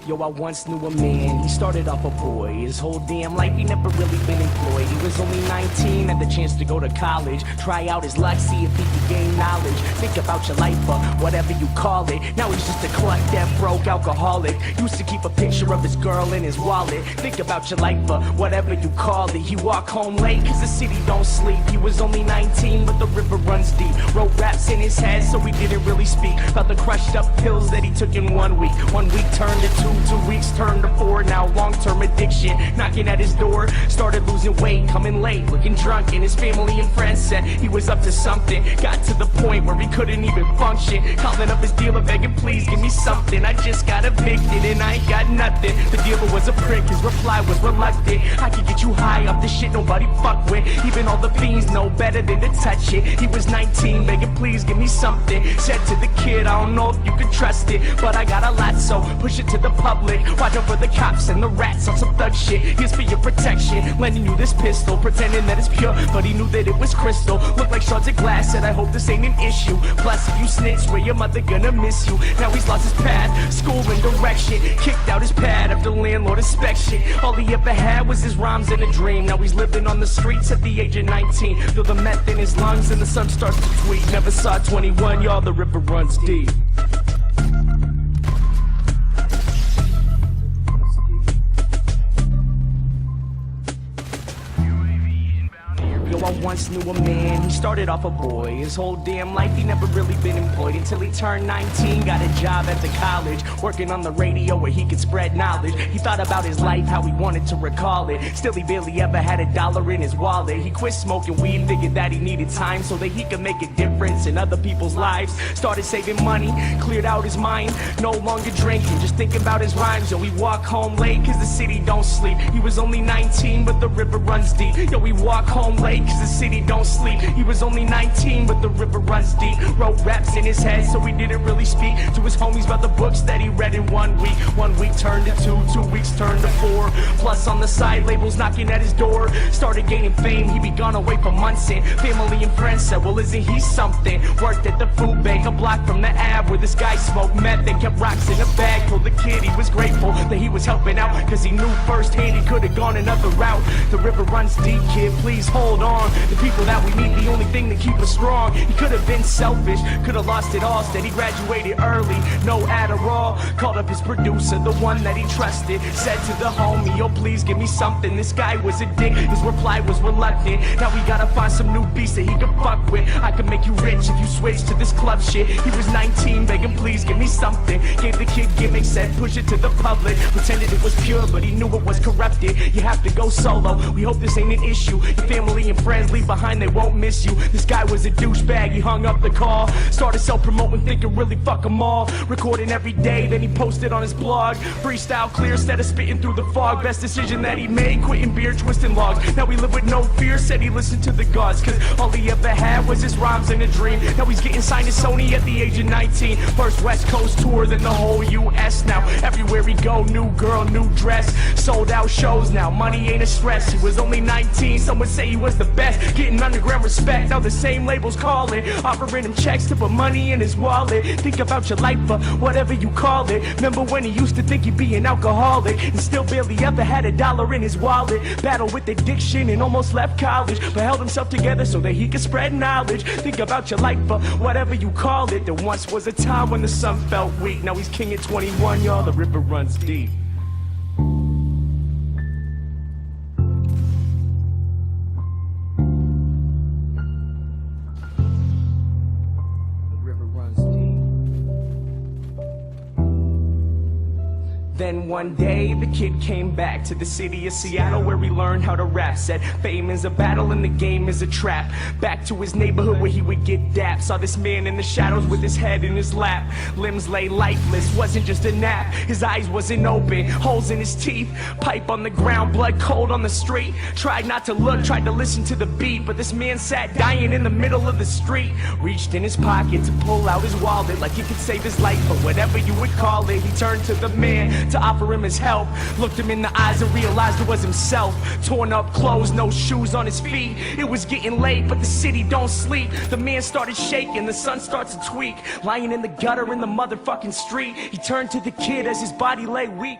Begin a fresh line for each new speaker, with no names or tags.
Yo, I once knew a man, he started off a boy. His whole damn life he never really been employed. He was only 19, had the chance to go to college, try out his luck, see if he could gain knowledge. Think about your life, whatever you call it. Now he's just a cluck that broke alcoholic. Used to keep a picture of his girl in his wallet. Think about your life, whatever you call it. He walked home late cause the city don't sleep. He was only 19 but the river runs deep. Wrote raps in his head so he didn't really speak about the crushed up pills that he took in 1 week. 1 week turned to 2, 2 weeks turned to 4. Now long-term addiction knocking at his door. Started losing weight, coming late, looking drunk, and his family and friends said he was up to something. Got to the point where he couldn't even function, calling up his dealer begging, please give me something. I just got evicted and I ain't got nothing. The dealer was a prick, his reply was reluctant. I could get you high off the shit nobody fuck with. Even all the fiends know better than to touch it. He was 19 begging, please give me something. Said to the kid, I don't know if you can trust it, but I got a lot, so push it to the public. Watch out for the cops and the rats on some thug shit. Here's for your protection, lending you this pistol, pretending that it's pure, but he knew that it was crystal. Looked like shards of glass, said I hope this ain't an issue. Plus if you snitch, swear your mother gonna miss you. Now he's lost his path, school and direction, kicked out his pad after landlord inspection. All he ever had was his rhymes and a dream. Now he's living on the streets at the age of 19. Feel the meth in his lungs and the sun starts to tweet. Never saw 21, y'all, the river runs deep. I once knew a man, he started off a boy. His whole damn life he never really been employed until he turned 19, got a job at the college, working on the radio where he could spread knowledge. He thought about his life, how he wanted to recall it. Still he barely ever had $1 in his wallet. He quit smoking weed, figured that he needed time so that he could make a difference in other people's lives. Started saving money, cleared out his mind, no longer drinking, just thinking about his rhymes. Yo, he walk home late cause the city don't sleep. He was only 19 but the river runs deep. Yo, he walk home late cause the city don't sleep. He was only 19 but the river runs deep. Wrote raps in his head so he didn't really speak to his homies about the books that he read in 1 week. 1 week turned to 2, 2 weeks turned to 4. Plus on the side labels knocking at his door. Started gaining fame, he be gone away for months, and family and friends said, well isn't he something? Worked at the food bank a block from the Ave where this guy smoked meth and kept rocks in a bag. Told the kid he was grateful that he was helping out cause he knew firsthand he could have gone another route. The river runs deep, kid, please hold on. The people that we need, the only thing that keep us strong. He could have been selfish, could have lost it all. Instead he graduated early, no Adderall. Called up his producer, the one that he trusted. Said to the homie, yo please give me something. This guy was a dick, his reply was reluctant. Now we gotta find some new beats that he can fuck with. I can make you rich if you switch to this club shit. He was 19 begging please give me something. Gave the kid gimmicks, said push it to the public. Pretended it was pure but he knew it was corrupted. You have to go solo, we hope this ain't an issue. Your family and friends leave behind, they won't miss you. This guy was a douchebag, he hung up the call. Started self-promoting, thinking really fuck them all. Recording every day, then he posted on his blog. Freestyle clear, instead of spitting through the fog. Best decision that he made, quitting beer, twisting logs. Now he lived with no fear, said he listened to the gods, cause all he ever had was his rhymes and a dream. Now he's getting signed to Sony at the age of 19. First West Coast tour, then the whole US. Now everywhere he go, new girl, new dress. Sold out shows now, money ain't a stress. He was only 19, some would say he was the best. Getting underground respect, now the same labels calling, offering him checks to put money in his wallet. Think about your life, whatever you call it. Remember when he used to think he'd be an alcoholic and still barely ever had $1 in his wallet. Battled with addiction and almost left college, but held himself together so that he could spread knowledge. Think about your life, whatever you call it. There once was a time when the sun felt weak. Now he's king at 21, y'all, the river runs deep. Then one day the kid came back to the city of Seattle where he learned how to rap. Said fame is a battle and the game is a trap. Back to his neighborhood where he would get dapped. Saw this man in the shadows with his head in his lap. Limbs lay lifeless, wasn't just a nap. His eyes wasn't open, holes in his teeth. Pipe on the ground, blood cold on the street. Tried not to look, tried to listen to the beat, but this man sat dying in the middle of the street. Reached in his pocket to pull out his wallet like he could save his life, or whatever you would call it. He turned to the man, to offer him his help. Looked him in the eyes and realized it was himself. Torn up clothes, no shoes on his feet. It was getting late, but the city don't sleep. The man started shaking, the sun starts to tweak. Lying in the gutter in the motherfucking street, he turned to the kid as his body lay weak.